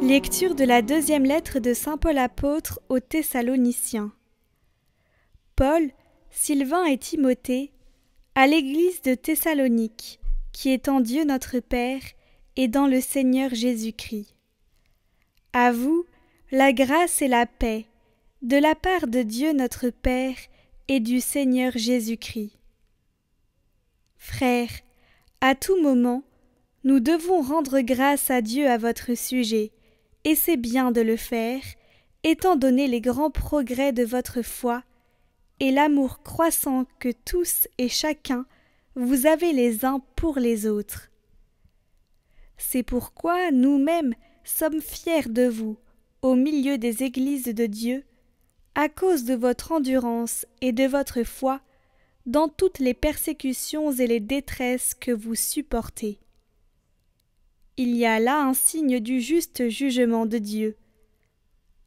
Lecture de la deuxième lettre de saint Paul apôtre aux Thessaloniciens. Paul, Sylvain et Timothée, à l'église de Thessalonique, qui est en Dieu notre Père et dans le Seigneur Jésus-Christ. À vous, la grâce et la paix, de la part de Dieu notre Père et du Seigneur Jésus-Christ. Frères, à tout moment, nous devons rendre grâce à Dieu à votre sujet, et c'est bien de le faire, étant donné les grands progrès de votre foi et l'amour croissant que tous et chacun vous avez les uns pour les autres. C'est pourquoi nous-mêmes sommes fiers de vous, au milieu des églises de Dieu, à cause de votre endurance et de votre foi, dans toutes les persécutions et les détresses que vous supportez. Il y a là un signe du juste jugement de Dieu.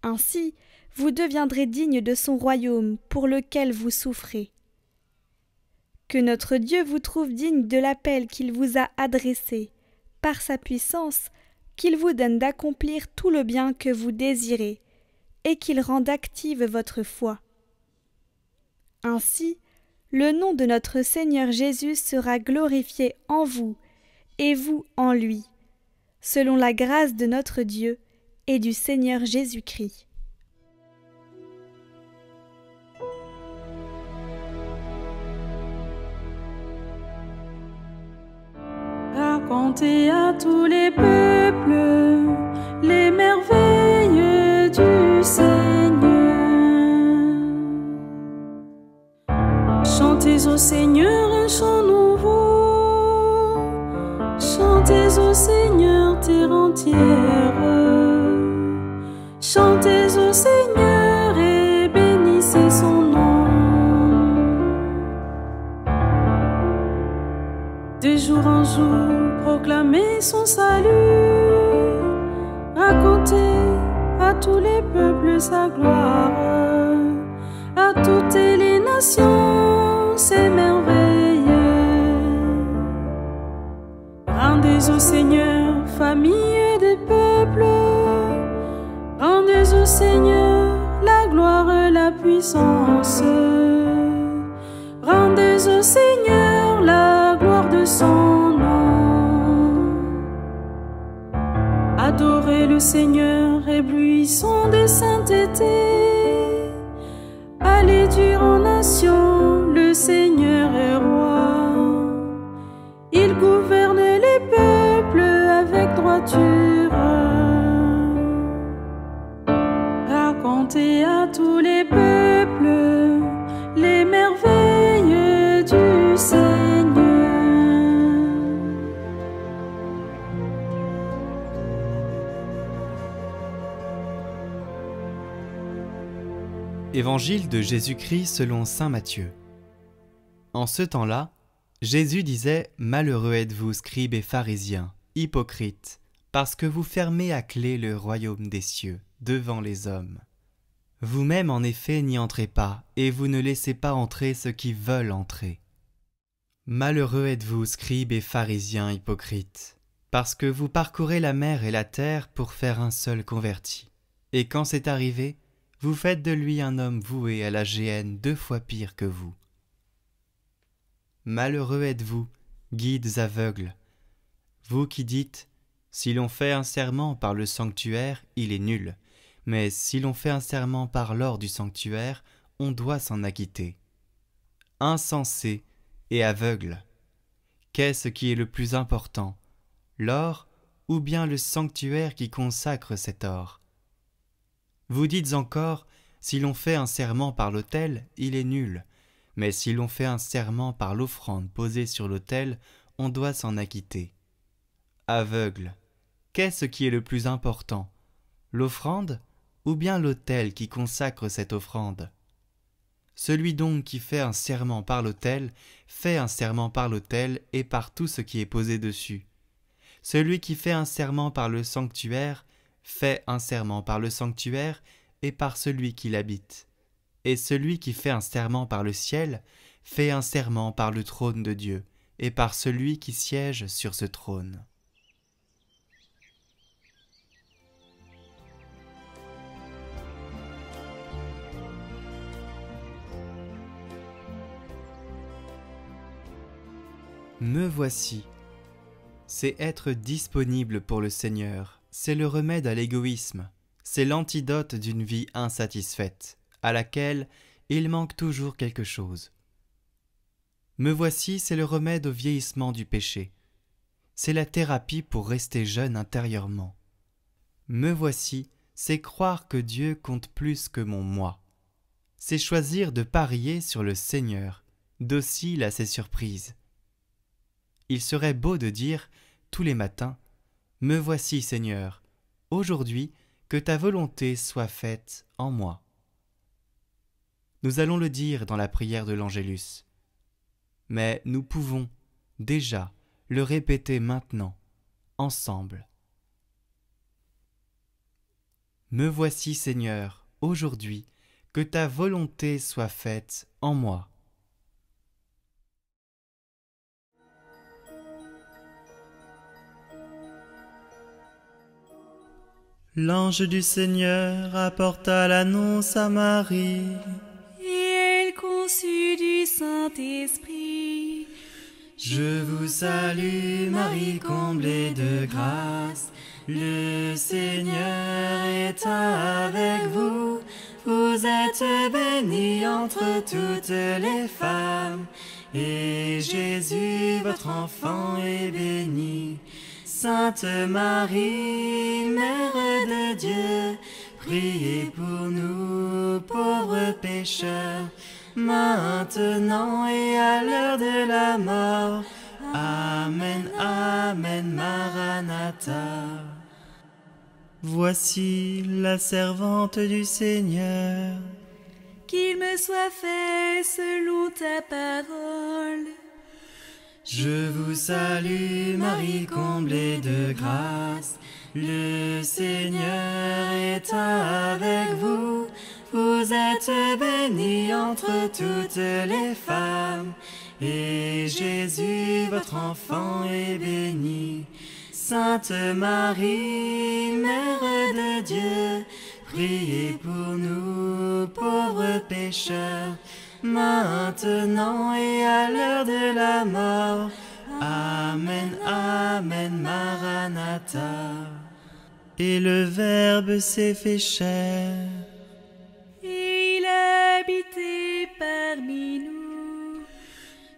Ainsi, vous deviendrez dignes de son royaume pour lequel vous souffrez. Que notre Dieu vous trouve digne de l'appel qu'il vous a adressé, par sa puissance, qu'il vous donne d'accomplir tout le bien que vous désirez, et qu'il rende active votre foi. Ainsi, le nom de notre Seigneur Jésus sera glorifié en vous, et vous en lui, selon la grâce de notre Dieu et du Seigneur Jésus-Christ. Racontez à tous les peuples les merveilles du Seigneur. Chantez au Seigneur un chant nouveau. Chantez au Seigneur terre entière. Chantez au Seigneur et bénissez son nom. De jour en jour, proclamez son salut. Racontez à tous les peuples sa gloire. À toutes les nations ses merveilles. Rendez au Seigneur, famille des peuples. Rendez au Seigneur la gloire, la puissance. Rendez au Seigneur la gloire de son nom. Adorez le Seigneur, éblouissons de sainteté. Allez dire aux nations, le Seigneur est roi. Il gouverne les peuples avec droiture. Racontez à tous les peuples les merveilles du Seigneur. Évangile de Jésus-Christ selon saint Matthieu. En ce temps-là, Jésus disait « Malheureux êtes-vous, scribes et pharisiens, hypocrites, parce que vous fermez à clé le royaume des cieux devant les hommes. Vous-même en effet n'y entrez pas, et vous ne laissez pas entrer ceux qui veulent entrer. Malheureux êtes-vous, scribes et pharisiens, hypocrites, parce que vous parcourez la mer et la terre pour faire un seul converti, et quand c'est arrivé, vous faites de lui un homme voué à la géhenne 2 fois pire que vous. Malheureux êtes-vous, guides aveugles, vous qui dites « Si l'on fait un serment par le sanctuaire, il est nul, mais si l'on fait un serment par l'or du sanctuaire, on doit s'en acquitter. » Insensés et aveugles, qu'est-ce qui est le plus important, l'or ou bien le sanctuaire qui consacre cet or ? Vous dites encore, si l'on fait un serment par l'autel, il est nul, mais si l'on fait un serment par l'offrande posée sur l'autel, on doit s'en acquitter. Aveugle, qu'est-ce qui est le plus important, l'offrande ou bien l'autel qui consacre cette offrande ? Celui donc qui fait un serment par l'autel, fait un serment par l'autel et par tout ce qui est posé dessus. Celui qui fait un serment par le sanctuaire, fait un serment par le sanctuaire et par celui qui l'habite. Et celui qui fait un serment par le ciel, fait un serment par le trône de Dieu et par celui qui siège sur ce trône. Me voici. C'est être disponible pour le Seigneur, c'est le remède à l'égoïsme, c'est l'antidote d'une vie insatisfaite, à laquelle il manque toujours quelque chose. Me voici, c'est le remède au vieillissement du péché, c'est la thérapie pour rester jeune intérieurement. Me voici, c'est croire que Dieu compte plus que mon moi. C'est choisir de parier sur le Seigneur, docile à ses surprises. Il serait beau de dire, tous les matins, « Me voici, Seigneur, aujourd'hui, que ta volonté soit faite en moi. » Nous allons le dire dans la prière de l'Angélus. Mais nous pouvons, déjà, le répéter maintenant, ensemble. Me voici, Seigneur, aujourd'hui, que ta volonté soit faite en moi. L'ange du Seigneur apporta l'annonce à Marie. Et elle conçut du Saint-Esprit. Je vous salue, Marie, comblée de grâce. Le Seigneur est avec vous. Vous êtes bénie entre toutes les femmes. Et Jésus, votre enfant, est béni. Sainte Marie, Mère de Dieu, priez pour nous, pauvres pécheurs, maintenant et à l'heure de la mort. Amen, Amen, Maranatha. Voici la servante du Seigneur. Qu'il me soit fait selon ta parole. Je vous salue, Marie, comblée de grâce. Le Seigneur est avec vous. Vous êtes bénie entre toutes les femmes. Et Jésus, votre enfant, est béni. Sainte Marie, Mère de Dieu, priez pour nous, pauvres pécheurs, maintenant et à l'heure de la mort. Amen, Amen, Maranatha. Et le Verbe s'est fait chair. Et il a habité parmi nous.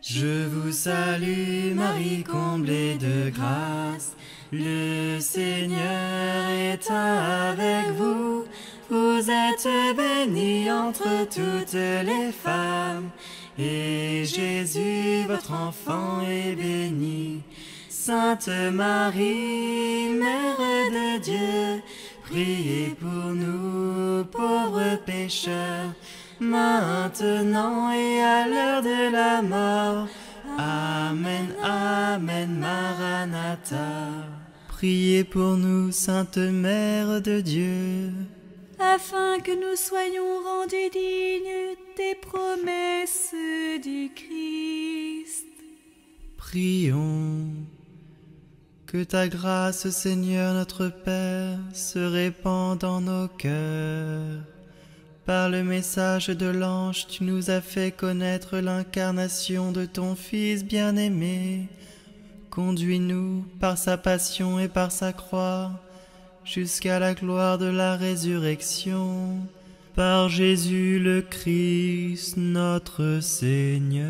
Je vous salue, Marie, comblée de grâce. Le Seigneur est avec vous. Vous êtes bénie entre toutes les femmes. Et Jésus, votre enfant, est béni. Sainte Marie, Mère de Dieu, priez pour nous, pauvres pécheurs, maintenant et à l'heure de la mort. Amen, Amen, Maranatha. Priez pour nous, Sainte Mère de Dieu, afin que nous soyons rendus dignes des promesses du Christ. Prions. Que ta grâce, Seigneur notre Père, se répande dans nos cœurs. Par le message de l'ange, tu nous as fait connaître l'incarnation de ton Fils bien-aimé. Conduis-nous par sa passion et par sa croix, jusqu'à la gloire de la résurrection, par Jésus le Christ, notre Seigneur.